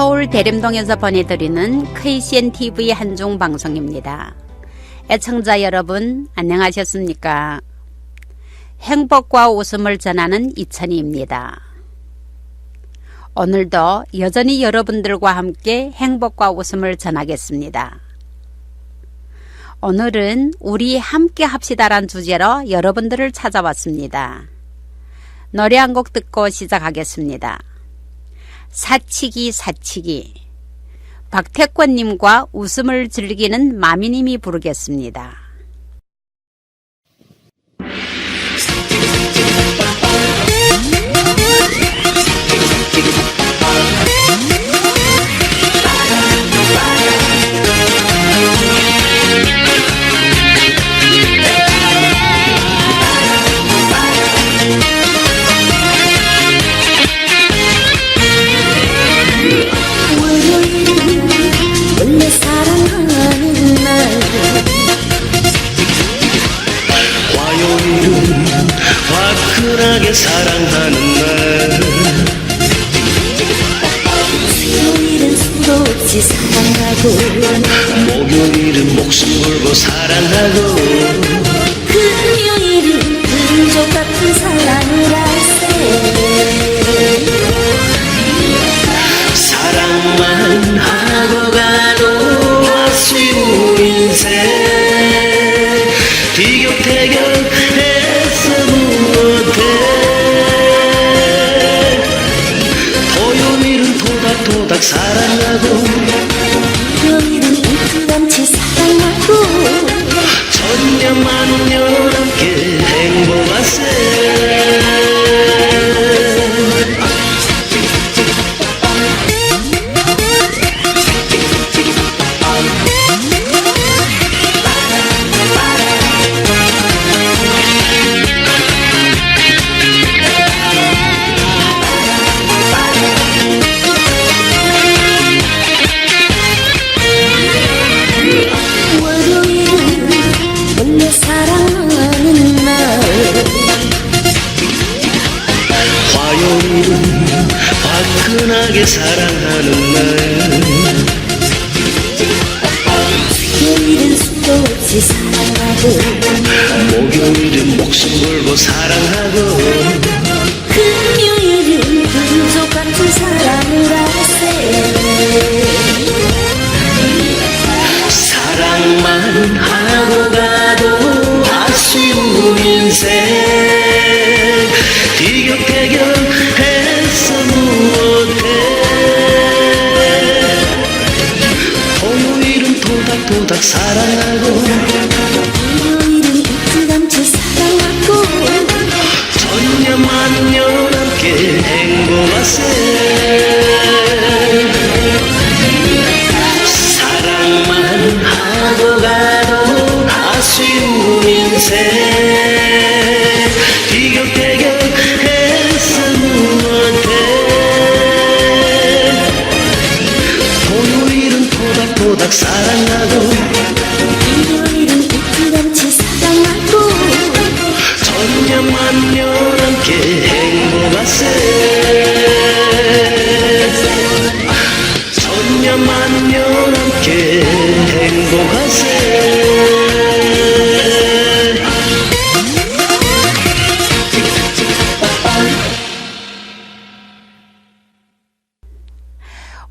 서울 대림동에서 보내드리는 KCNTV 한중 방송입니다. 애청자 여러분 안녕하셨습니까? 행복과 웃음을 전하는 이천희입니다. 오늘도 여전히 여러분들과 함께 행복과 웃음을 전하겠습니다. 오늘은 우리 함께 합시다란 주제로 여러분들을 찾아왔습니다. 노래 한 곡 듣고 시작하겠습니다. 사치기 사치기. 박태권님과 웃음을 즐기는 마미님이 부르겠습니다. 화끈하게 사랑하는 날, 수요일은 수도 없이 사랑하고, 목요일은 목숨 걸고 사랑하고, 금요일은 금조 같은 사랑을 할세. 사랑만 하고 가도 아쉬운 인생, 티격태격해서 무엇해. 토요일은 토닥토닥 사랑하고, 일요일은 일주일치 사랑하고, 천년만년 함께 행복하세. 화끈하게 사랑하는 날, 수요일은 수도 없이 사랑하고, 목요일은 목숨 걸고 사랑하고, 금요일은 금조 같은 사랑을 할세. 사랑만 하고 가도 아쉬운 인생, 티격태격해서 무엇해. 토요일은 토닥토닥 사랑하고, 일요일은 일주일치 사랑하고, 천년만년 함께 행복하세. 사랑만 하고 가도 아쉬운 인생, 티격태격해서 무엇해. 토요일은 토닥토닥 사랑하고, 일요일은 일주일치 사랑하고, 천년만년 함께 행복하세. 천년만년 함께 행복하세.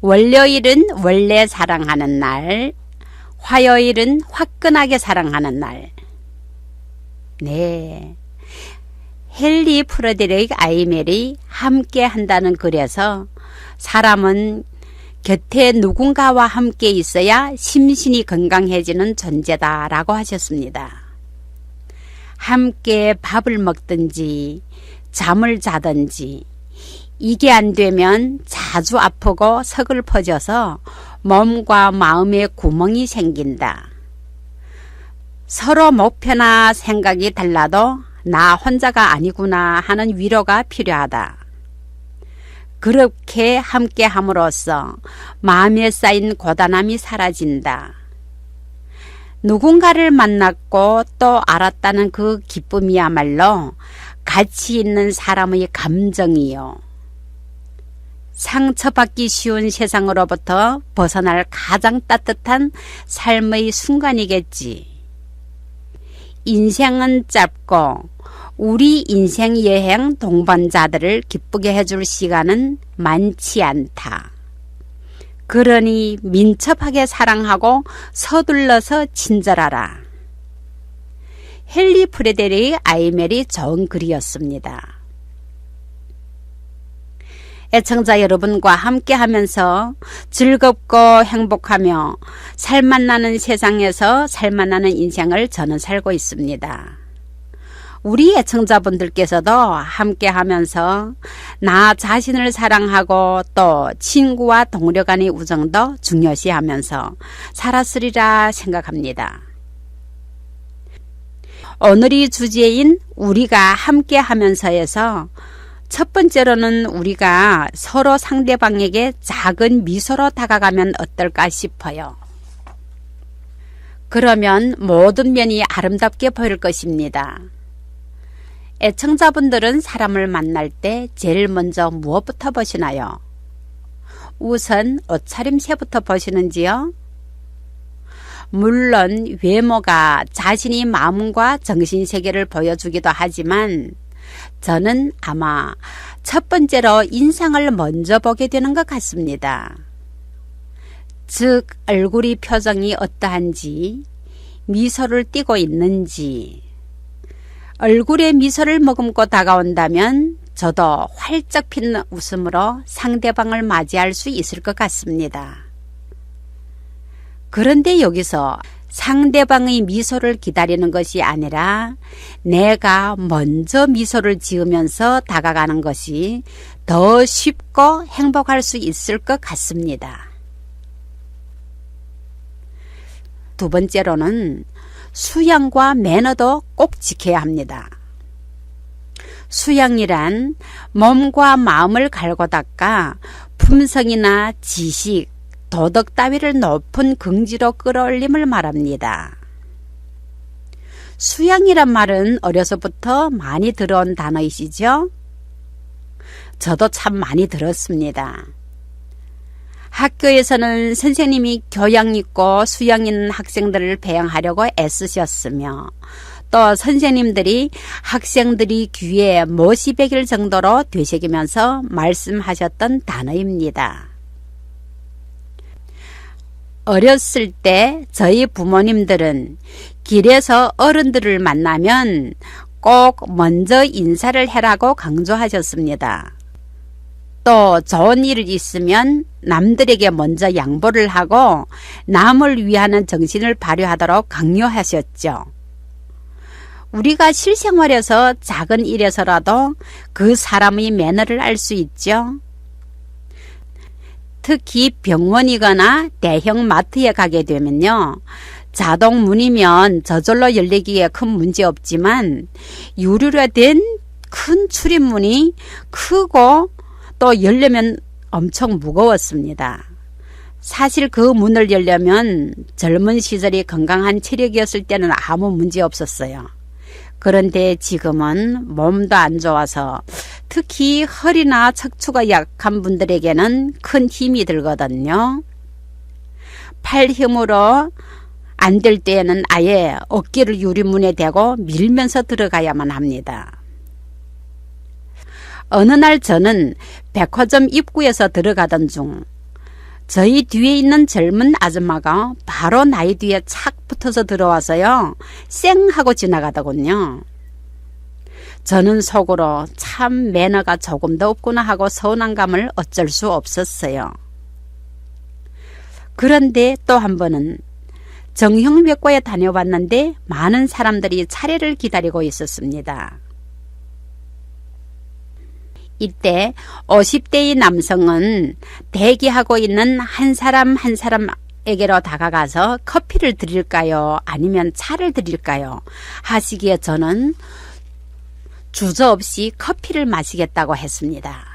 월요일은 원래 사랑하는 날, 화요일은 화끈하게 사랑하는 날. 네, 헨리 프레데릭 아이멜이 함께 한다는 글에서 사람은 곁에 누군가와 함께 있어야 심신이 건강해지는 존재다라고 하셨습니다. 함께 밥을 먹든지 잠을 자든지 이게 안 되면 자주 아프고 서글퍼져서 몸과 마음에 구멍이 생긴다. 서로 목표나 생각이 달라도 나 혼자가 아니구나 하는 위로가 필요하다. 그렇게 함께 함으로써 마음에 쌓인 고단함이 사라진다. 누군가를 만났고 또 알았다는 그 기쁨이야말로 가치 있는 사람의 감정이요. 상처받기 쉬운 세상으로부터 벗어날 가장 따뜻한 삶의 순간이겠지. 인생은 짧고 우리 인생 여행 동반자들을 기쁘게 해줄 시간은 많지 않다. 그러니 민첩하게 사랑하고 서둘러서 친절하라. 헨리 프레데릭 아이멜이 좋은 글이었습니다. 애청자 여러분과 함께하면서 즐겁고 행복하며 살맛나는 세상에서 살맛나는 인생을 저는 살고 있습니다. 우리 애청자분들께서도 함께하면서 나 자신을 사랑하고 또 친구와 동료 간의 우정도 중요시하면서 살았으리라 생각합니다. 오늘의 주제인 우리가 함께하면서에서 첫 번째로는 우리가 서로 상대방에게 작은 미소로 다가가면 어떨까 싶어요. 그러면 모든 면이 아름답게 보일 것입니다. 애청자분들은 사람을 만날 때 제일 먼저 무엇부터 보시나요? 우선 옷차림새부터 보시는지요? 물론 외모가 자신의 마음과 정신세계를 보여주기도 하지만 저는 아마 첫 번째로 인상을 먼저 보게 되는 것 같습니다. 즉 얼굴의 표정이 어떠한지, 미소를 띠고 있는지. 얼굴에 미소를 머금고 다가온다면 저도 활짝 핀 웃음으로 상대방을 맞이할 수 있을 것 같습니다. 그런데 여기서 상대방의 미소를 기다리는 것이 아니라 내가 먼저 미소를 지으면서 다가가는 것이 더 쉽고 행복할 수 있을 것 같습니다. 두 번째로는 수양과 매너도 꼭 지켜야 합니다. 수양이란 몸과 마음을 갈고 닦아 품성이나 지식, 도덕 따위를 높은 긍지로 끌어올림을 말합니다. 수양이란 말은 어려서부터 많이 들어온 단어이시죠? 저도 참 많이 들었습니다. 학교에서는 선생님이 교양 있고 수양 있는 학생들을 배양하려고 애쓰셨으며 또 선생님들이 학생들이 귀에 못이 배길 정도로 되새기면서 말씀하셨던 단어입니다. 어렸을 때 저희 부모님들은 길에서 어른들을 만나면 꼭 먼저 인사를 해라고 강조하셨습니다. 또 좋은 일이 있으면 남들에게 먼저 양보를 하고 남을 위하는 정신을 발휘하도록 강요하셨죠. 우리가 실생활에서 작은 일에서라도 그 사람의 매너를 알 수 있죠. 특히 병원이거나 대형 마트에 가게 되면요. 자동 문이면 저절로 열리기에 큰 문제 없지만 유리로 된 큰 출입문이 크고 또 열려면 엄청 무거웠습니다. 사실 그 문을 열려면 젊은 시절이 건강한 체력이었을 때는 아무 문제 없었어요. 그런데 지금은 몸도 안 좋아서 특히 허리나 척추가 약한 분들에게는 큰 힘이 들거든요. 팔 힘으로 안 될 때에는 아예 어깨를 유리문에 대고 밀면서 들어가야만 합니다. 어느 날 저는 백화점 입구에서 들어가던 중 저희 뒤에 있는 젊은 아줌마가 바로 나이 뒤에 착 붙어서 들어와서요. 쌩 하고 지나가더군요. 저는 속으로 참 매너가 조금 더 없구나 하고 서운한 감을 어쩔 수 없었어요. 그런데 또 한 번은 정형외과에 다녀봤는데 많은 사람들이 차례를 기다리고 있었습니다. 이때 50대의 남성은 대기하고 있는 한 사람 한 사람에게로 다가가서 커피를 드릴까요? 아니면 차를 드릴까요? 하시기에 저는 주저없이 커피를 마시겠다고 했습니다.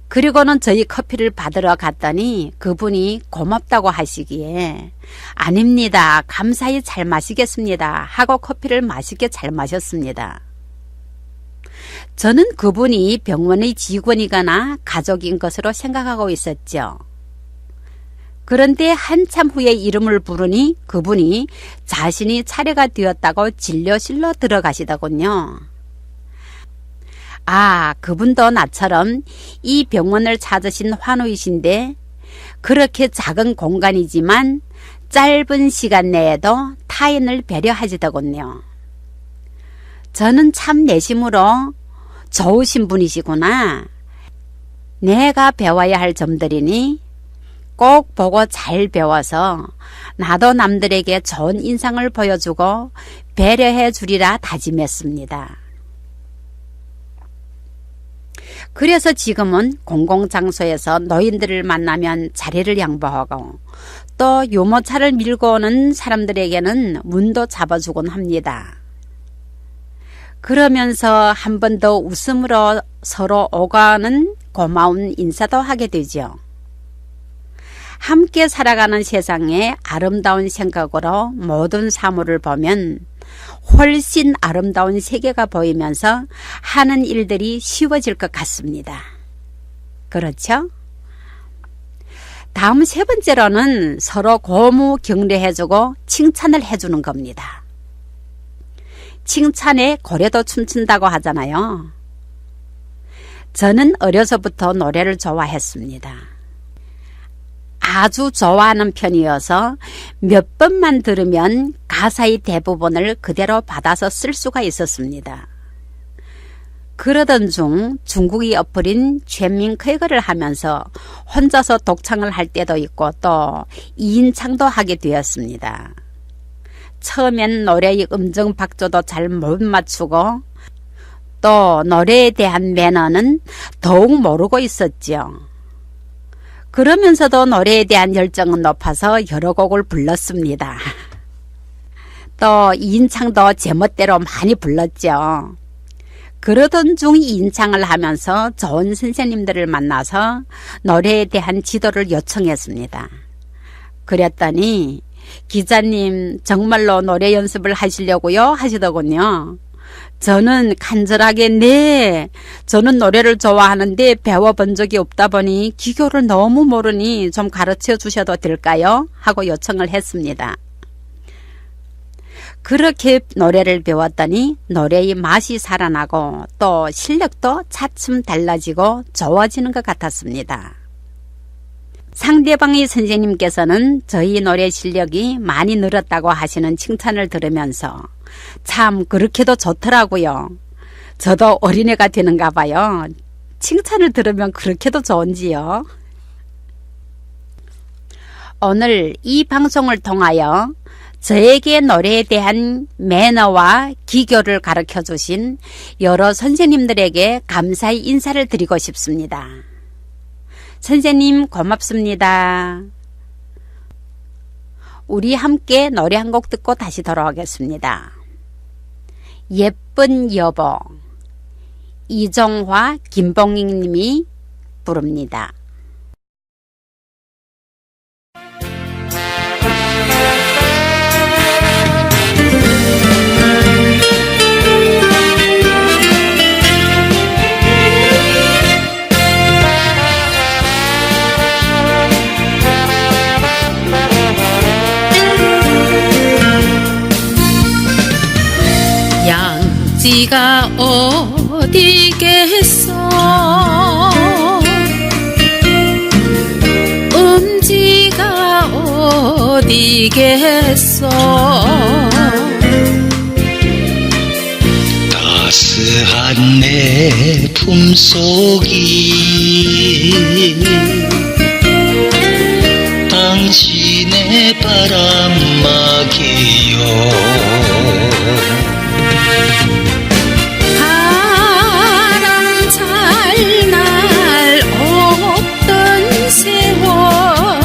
그리고는 저희 커피를 받으러 갔더니 그분이 고맙다고 하시기에 아닙니다. 감사히 잘 마시겠습니다. 하고 커피를 맛있게 잘 마셨습니다. 저는 그분이 병원의 직원이거나 가족인 것으로 생각하고 있었죠. 그런데 한참 후에 이름을 부르니 그분이 자신이 차례가 되었다고 진료실로 들어가시더군요. 아, 그분도 나처럼 이 병원을 찾으신 환우이신데 그렇게 작은 공간이지만 짧은 시간 내에도 타인을 배려하시더군요. 저는 참 내심으로 좋으신 분이시구나. 내가 배워야 할 점들이니 꼭 보고 잘 배워서 나도 남들에게 좋은 인상을 보여주고 배려해 주리라 다짐했습니다. 그래서 지금은 공공장소에서 노인들을 만나면 자리를 양보하고 또 유모차를 밀고 오는 사람들에게는 문도 잡아주곤 합니다. 그러면서 한 번 더 웃음으로 서로 오가는 고마운 인사도 하게 되죠. 함께 살아가는 세상에 아름다운 생각으로 모든 사물을 보면 훨씬 아름다운 세계가 보이면서 하는 일들이 쉬워질 것 같습니다. 그렇죠? 다음 세 번째로는 서로 고무 격려해주고 칭찬을 해주는 겁니다. 칭찬에 고래도 춤춘다고 하잖아요. 저는 어려서부터 노래를 좋아했습니다. 아주 좋아하는 편이어서 몇 번만 들으면 가사의 대부분을 그대로 받아서 쓸 수가 있었습니다. 그러던 중 중국이 엎어린全民K를 하면서 혼자서 독창을 할 때도 있고 또 2인창도 하게 되었습니다. 처음엔 노래의 음정 박조도 잘 못 맞추고 또 노래에 대한 매너는 더욱 모르고 있었죠. 그러면서도 노래에 대한 열정은 높아서 여러 곡을 불렀습니다. 또 2인창도 제멋대로 많이 불렀죠. 그러던 중 2인창을 하면서 좋은 선생님들을 만나서 노래에 대한 지도를 요청했습니다. 그랬더니 기자님 정말로 노래 연습을 하시려고요? 하시더군요. 저는 간절하게 네, 저는 노래를 좋아하는데 배워본 적이 없다 보니 기교를 너무 모르니 좀 가르쳐 주셔도 될까요? 하고 요청을 했습니다. 그렇게 노래를 배웠더니 노래의 맛이 살아나고 또 실력도 차츰 달라지고 좋아지는 것 같았습니다. 상대방의 선생님께서는 저희 노래 실력이 많이 늘었다고 하시는 칭찬을 들으면서 참 그렇게도 좋더라고요. 저도 어린애가 되는가 봐요. 칭찬을 들으면 그렇게도 좋은지요. 오늘 이 방송을 통하여 저에게 노래에 대한 매너와 기교를 가르쳐 주신 여러 선생님들에게 감사의 인사를 드리고 싶습니다. 선생님 고맙습니다. 우리 함께 노래 한 곡 듣고 다시 돌아오겠습니다. 예쁜 여보, 이정화, 김봉익 님이 부릅니다. 양지가 어디겠어 음지가 어디겠어 따스한 내 품속이 당신의 바람막이요 바람 잘 날 없던 세월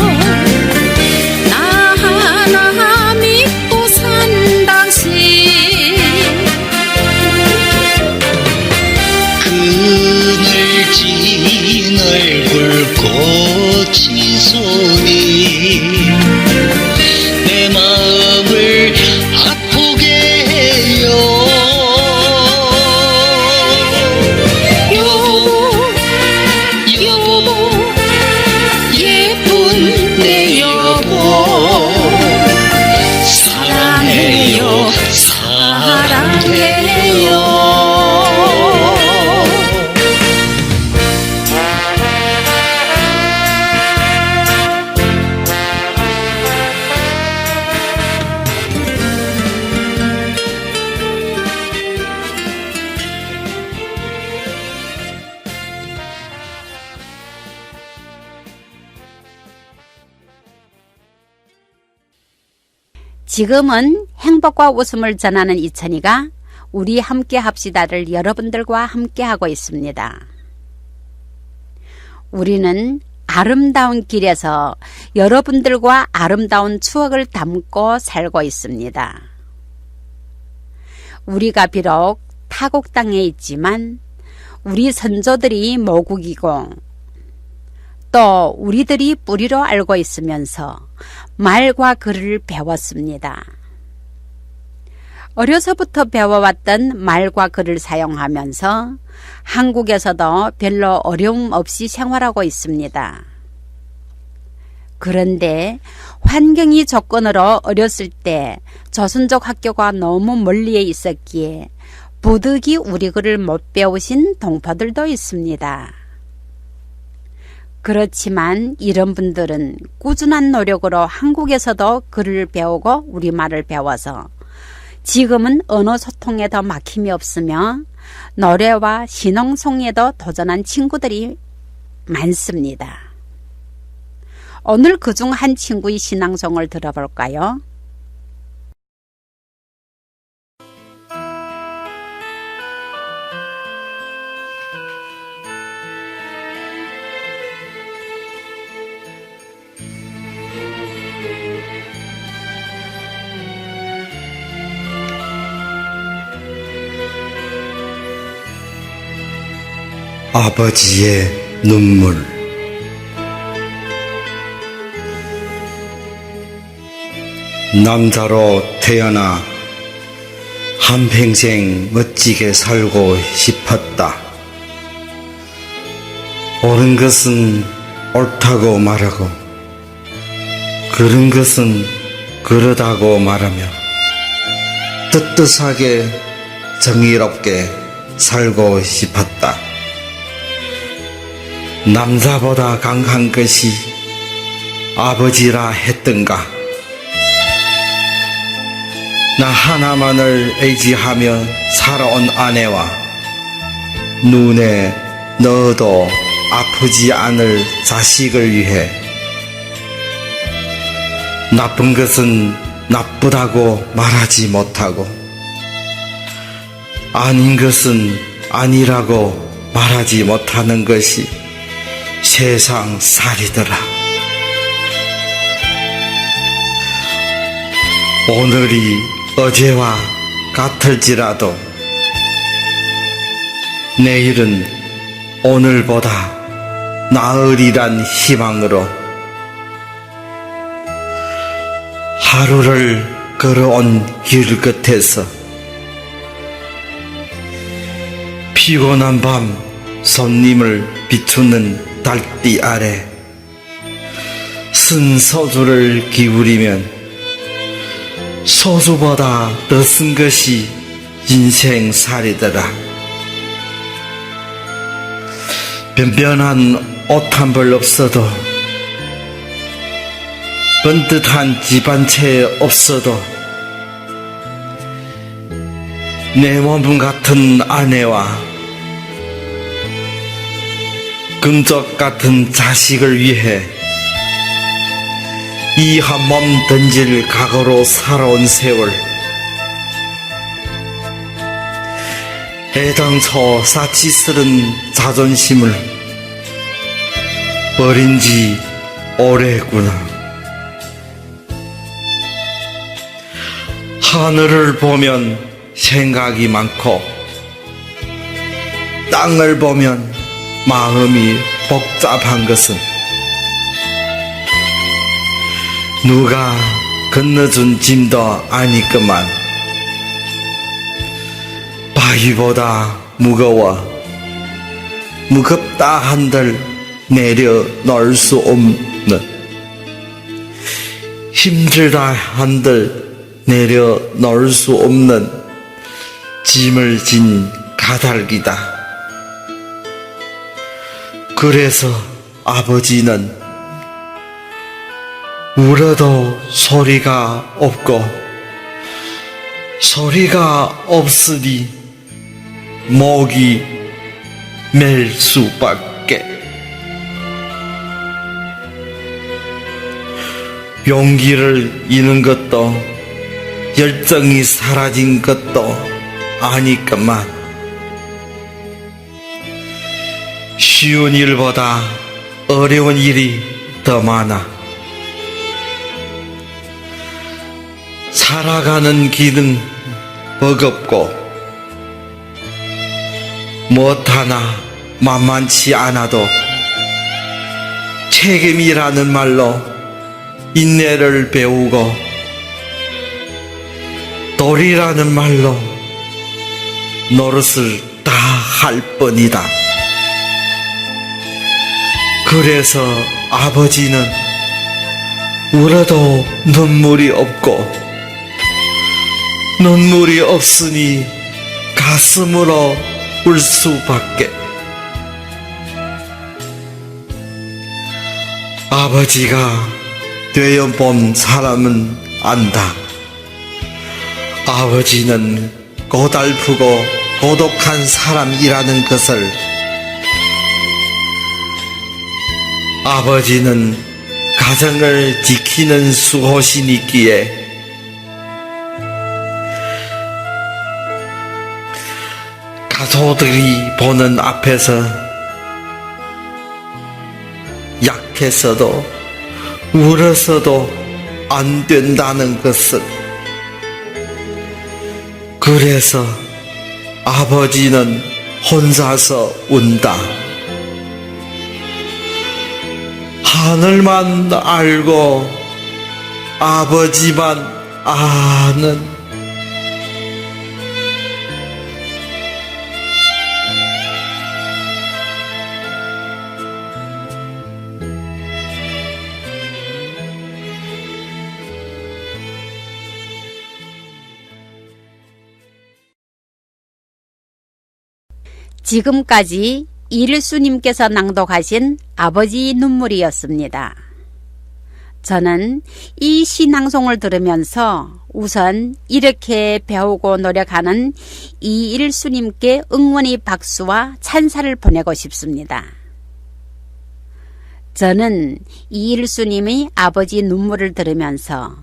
나 하나 믿고 산 당신 그늘진 얼굴 꽃이 소리 내 마음을 아프게 해요 지금은 행복과 웃음을 전하는 이천이가 우리 함께 합시다를 여러분들과 함께 하고 있습니다. 우리는 아름다운 길에서 여러분들과 아름다운 추억을 담고 살고 있습니다. 우리가 비록 타국 땅에 있지만 우리 선조들이 모국이고 또 우리들이 뿌리로 알고 있으면서 말과 글을 배웠습니다. 어려서부터 배워왔던 말과 글을 사용하면서 한국에서도 별로 어려움 없이 생활하고 있습니다. 그런데 환경이 조건으로 어렸을 때 조선족 학교가 너무 멀리에 있었기에 부득이 우리 글을 못 배우신 동포들도 있습니다. 그렇지만 이런 분들은 꾸준한 노력으로 한국에서도 글을 배우고 우리말을 배워서 지금은 언어 소통에 더 막힘이 없으며 노래와 신앙송에도 도전한 친구들이 많습니다. 오늘 그중 한 친구의 신앙송을 들어볼까요? 아버지의 눈물. 남자로 태어나 한평생 멋지게 살고 싶었다. 옳은 것은 옳다고 말하고 그른 것은 그르다고 말하며 떳떳하게 정의롭게 살고 싶었다. 남자보다 강한 것이 아버지라 했던가. 나 하나만을 의지하며 살아온 아내와 눈에 넣어도 아프지 않을 자식을 위해 나쁜 것은 나쁘다고 말하지 못하고 아닌 것은 아니라고 말하지 못하는 것이 세상 살이더라. 오늘이 어제와 같을지라도 내일은 오늘보다 나으리란 희망으로 하루를 걸어온 길 끝에서 피곤한 밤 손님을 비추는 달빛 아래 쓴 소주를 기울이면 소주보다 더 쓴 것이 인생살이더라. 변변한 옷 한 벌 없어도 번듯한 집 한 채 없어도 내 몸 같은 아내와 금쪽 같은 자식을 위해 이 한 몸 던질 각오로 살아온 세월, 애당초 사치스런 자존심을 버린 지 오래구나. 하늘을 보면 생각이 많고 땅을 보면 마음이 복잡한 것은 누가 건너준 짐도 아니구만. 바위보다 무겁다 한들 내려놓을 수 없는, 힘들다 한들 내려놓을 수 없는 짐을 진 가달기다. 그래서 아버지는 울어도 소리가 없고 소리가 없으니 목이 맬 수밖에. 용기를 잃는 것도 열정이 사라진 것도 아니건만 쉬운 일보다 어려운 일이 더 많아. 살아가는 길은 버겁고 무엇 하나 만만치 않아도 책임이라는 말로 인내를 배우고 도리라는 말로 노릇을 다 할 뿐이다. 그래서 아버지는 울어도 눈물이 없고 눈물이 없으니 가슴으로 울 수밖에. 아버지가 되어본 사람은 안다. 아버지는 고달프고 고독한 사람이라는 것을. 아버지는 가정을 지키는 수호신이기에 가소들이 보는 앞에서 약해서도 울어서도 안 된다는 것을. 그래서 아버지는 혼자서 운다. 하늘만 알고 아버지만 아는. 지금까지 이일수님께서 낭독하신 아버지 눈물이었습니다. 저는 이 시낭송을 들으면서 우선 이렇게 배우고 노력하는 이일수님께 응원의 박수와 찬사를 보내고 싶습니다. 저는 이일수님의 아버지 눈물을 들으면서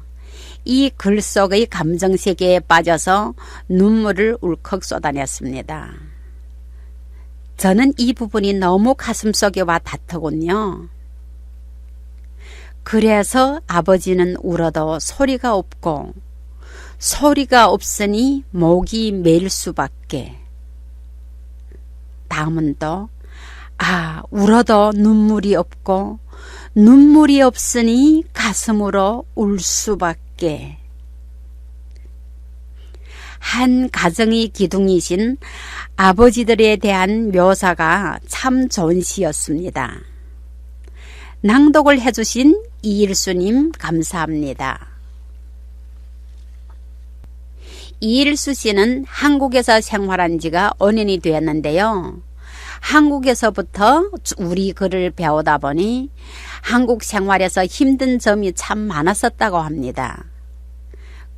이 글 속의 감정세계에 빠져서 눈물을 울컥 쏟아냈습니다. 저는 이 부분이 너무 가슴속에 와 닿더군요. 그래서 아버지는 울어도 소리가 없고 소리가 없으니 목이 메일 수밖에. 다음은 또 울어도 눈물이 없고 눈물이 없으니 가슴으로 울 수밖에. 한 가정의 기둥이신 아버지들에 대한 묘사가 참 좋은 시였습니다. 낭독을 해주신 이일수님 감사합니다. 이일수 씨는 한국에서 생활한 지가 5년이 되었는데요. 한국에서부터 우리 글을 배우다 보니 한국 생활에서 힘든 점이 참 많았었다고 합니다.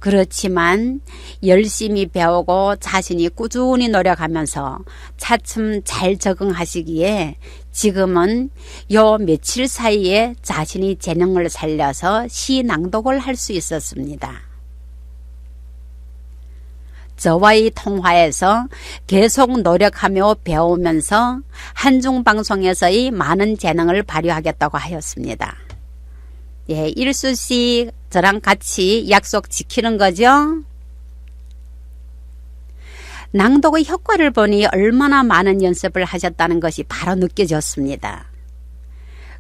그렇지만 열심히 배우고 자신이 꾸준히 노력하면서 차츰 잘 적응하시기에 지금은 요 며칠 사이에 자신이 재능을 살려서 시 낭독을 할 수 있었습니다. 저와의 통화에서 계속 노력하며 배우면서 한중방송에서의 많은 재능을 발휘하겠다고 하였습니다. 예, 일수 씨 저랑 같이 약속 지키는 거죠? 낭독의 효과를 보니 얼마나 많은 연습을 하셨다는 것이 바로 느껴졌습니다.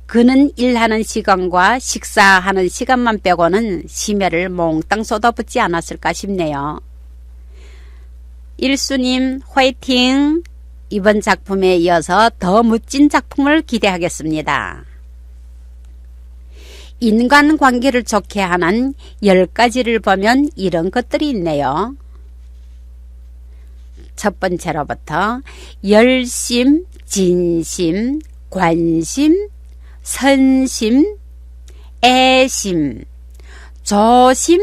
그는 일하는 시간과 식사하는 시간만 빼고는 심혈을 몽땅 쏟아붓지 않았을까 싶네요. 일수님 화이팅! 이번 작품에 이어서 더 멋진 작품을 기대하겠습니다. 인간관계를 좋게 하는 10가지를 보면 이런 것들이 있네요. 첫 번째로부터 열심, 진심, 관심, 선심, 애심, 조심,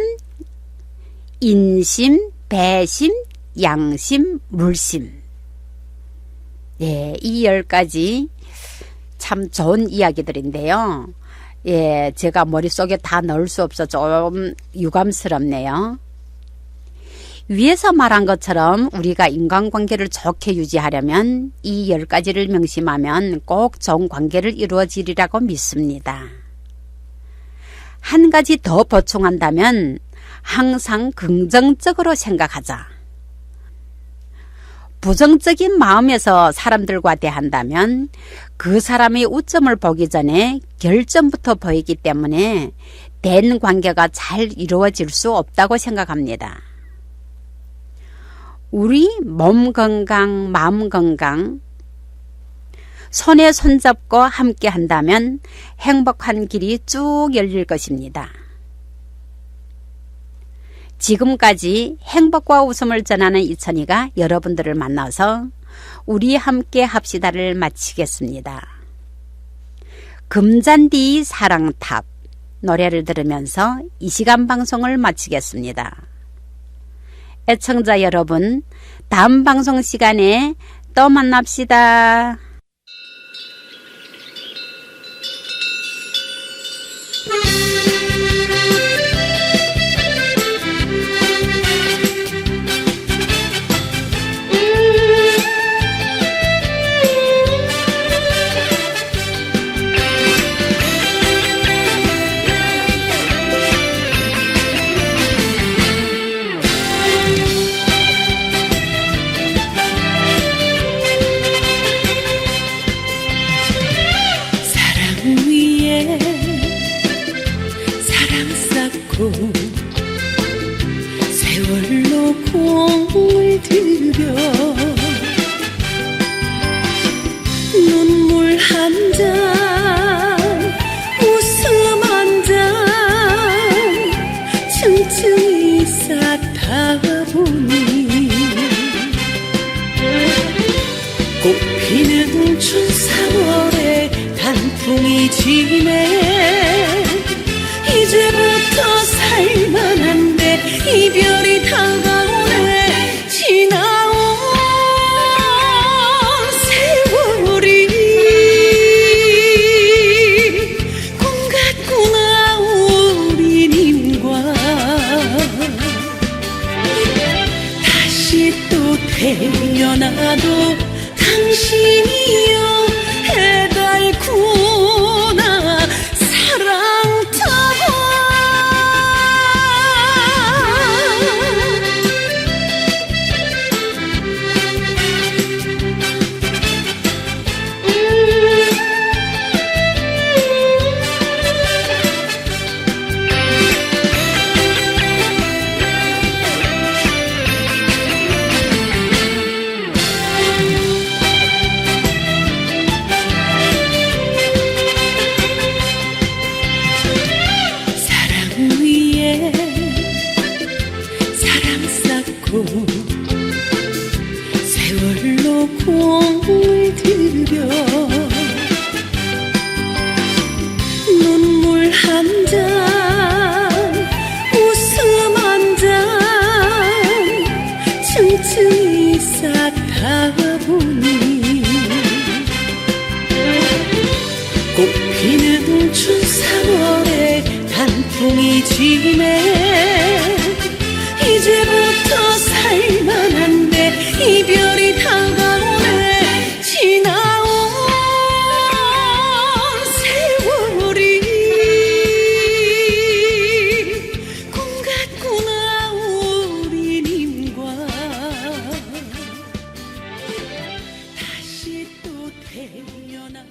인심, 배심, 양심, 물심. 예, 이 10가지 참 좋은 이야기들인데요. 예, 제가 머릿속에 다 넣을 수 없어 좀 유감스럽네요. 위에서 말한 것처럼 우리가 인간관계를 좋게 유지하려면 이 10가지를 명심하면 꼭 좋은 관계를 이루어지리라고 믿습니다. 한 가지 더 보충한다면 항상 긍정적으로 생각하자. 부정적인 마음에서 사람들과 대한다면 그 사람의 우점을 보기 전에 결점부터 보이기 때문에 된 관계가 잘 이루어질 수 없다고 생각합니다. 우리 몸 건강, 마음 건강, 손에 손잡고 함께 한다면 행복한 길이 쭉 열릴 것입니다. 지금까지 행복과 웃음을 전하는 이천이가 여러분들을 만나서 우리 함께 합시다를 마치겠습니다. 금잔디 사랑탑 노래를 들으면서 이 시간 방송을 마치겠습니다. 애청자 여러분, 다음 방송 시간에 또 만납시다. 세월로 공을 들여 눈물 한 잔 웃음 한 잔 층층이 쌓다 보니 꽃피는 춘삼월에 단풍이 지네 이제부터 살만한데 이별이 다가오네 지나온 세월이 꿈 같구나 우리님과 다시 또 태어나도 당신이여 해달구나 사랑 세월로 공을 들여 눈물 한 잔 웃음 한 잔 층층이 쌓다 보니 꽃피는 춘삼월에 단풍이 지네 이제부터 살만한데 이별이 다가오네 지나온 세월이 꿈 같구나 우리님과 다시 또 태어나